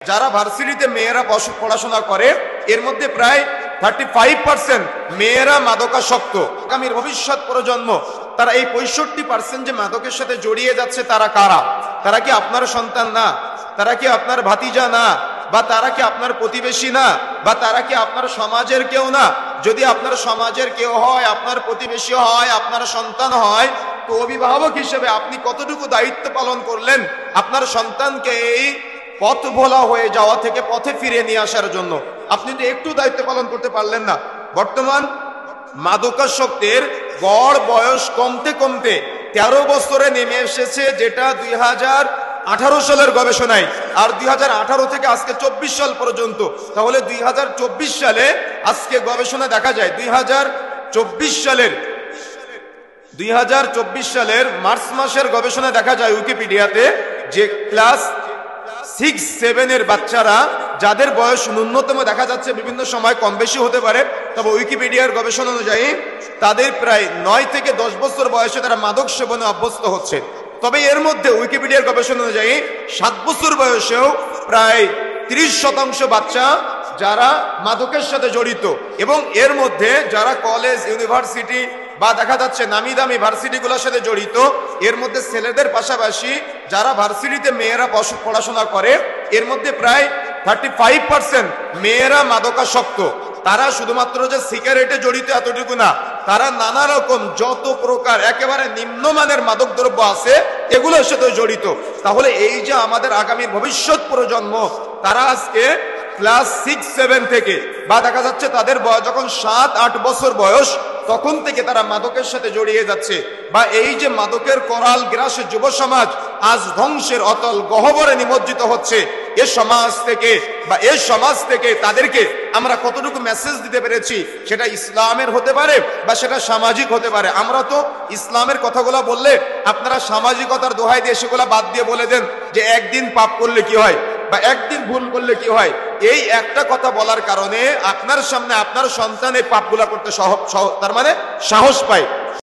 যারা ভার্সিটিতে মেয়েরা পড়াশোনা করে এর মধ্যে প্রায় 35% মেয়েরা মাদকাসক্ত। আগামীর ভবিষ্যৎ প্রজন্ম তারা এই 65% যে মাদকের সাথে জড়িয়ে যাচ্ছে তারা কারা? তারা কি আপনার সন্তান না? তারা কি আপনার ভাতিজা না? বা তারা কি আপনার প্রতিবেশী না? বা তারা কি আপনার সমাজের কেউ না? যদি আপনার সমাজের কেউ হয়, আপনার প্রতিবেশী হয়, আপনার সন্তান হয়, তো অভিভাবক হিসেবে আপনি কতটুকু দায়িত্ব পালন করলেন আপনার সন্তানকে এই পথ ভোলা হয়ে যাওয়া থেকে পথে ফিরে নিয়ে আসার জন্য? আপনি তো একটু দায়িত্ব পালন করতে পারলেন না। বর্তমান মাদকাসক্তের গড় বয়স কমতে কমতে 13 বছরে নেমে এসেছে, যেটা 2018 সালের গবেষণায়। আর 2018 থেকে আজকে 24 সাল পর্যন্ত, তাহলে 2024 সালে আজকে গবেষণা দেখা যায় 2024 সালের মার্চ মাসের গবেষণা দেখা যায় উইকিপিডিয়াতে যে ক্লাস 6-7 এর বাচ্চারা, যাদের বয়স ন্যূনতম দেখা যাচ্ছে বিভিন্ন সময় কম বেশি হতে পারে, তবে উইকিপিডিয়ার গবেষণা অনুযায়ী তাদের প্রায় 9 থেকে 10 বছর বয়সে তারা মাদক সেবনে অভ্যস্ত হচ্ছে। তবে এর মধ্যে উইকিপিডিয়ার গবেষণা অনুযায়ী 7 বছর বয়সেও প্রায় 30% বাচ্চা যারা মাদকের সাথে জড়িত, এবং এর মধ্যে যারা কলেজ, ইউনিভার্সিটি বা দেখা যাচ্ছে নামি দামি ভার্সিটিগুলোর সাথে জড়িত, এর মধ্যে ছেলেদের পাশাপাশি যারা ভার্সিটিতে মেয়েরা পড়াশোনা করে এর মধ্যে প্রায় 35% মেয়েরা মাদকাসক্ত। তারা শুধুমাত্র যে সিগারেটে জড়িত এতটুকু না, তারা নানা রকম যত প্রকার একেবারে নিম্নমানের মাদক দ্রব্য আছে এগুলোর সাথে জড়িত। তাহলে এই যে আমাদের আগামী ভবিষ্যৎ প্রজন্ম, তারা আজকে ক্লাস 6-7 থেকে বা দেখা যাচ্ছে তাদের বয়স যখন 7-8 বছর বয়স, তখন থেকে তারা মাদকের সাথে জড়িয়ে যাচ্ছে। বা এই যে মাদকের করাল গ্রাসে যুব সমাজ আজ ধ্বংসের অতল গহ্বরে নিমজ্জিত হচ্ছে, এ সমাজ থেকে তাদেরকে আমরা কতটুকু মেসেজ দিতে পেরেছি, সেটা ইসলামের হতে পারে বা সেটা সামাজিক হতে পারে। আমরা তো ইসলামের কথাগুলো বললে আপনারা সামাজিকতার দোহাই দিয়ে সেগুলো বাদ দিয়ে বলে দেন যে একদিন পাপ করলে কি হয় বা একদিন ভুল করলে কি হয়। এই একটা কথা বলার কারণে আপনার সামনে আপনার সন্তান এই পাপগুলা করতে তার মানে সাহস পায়।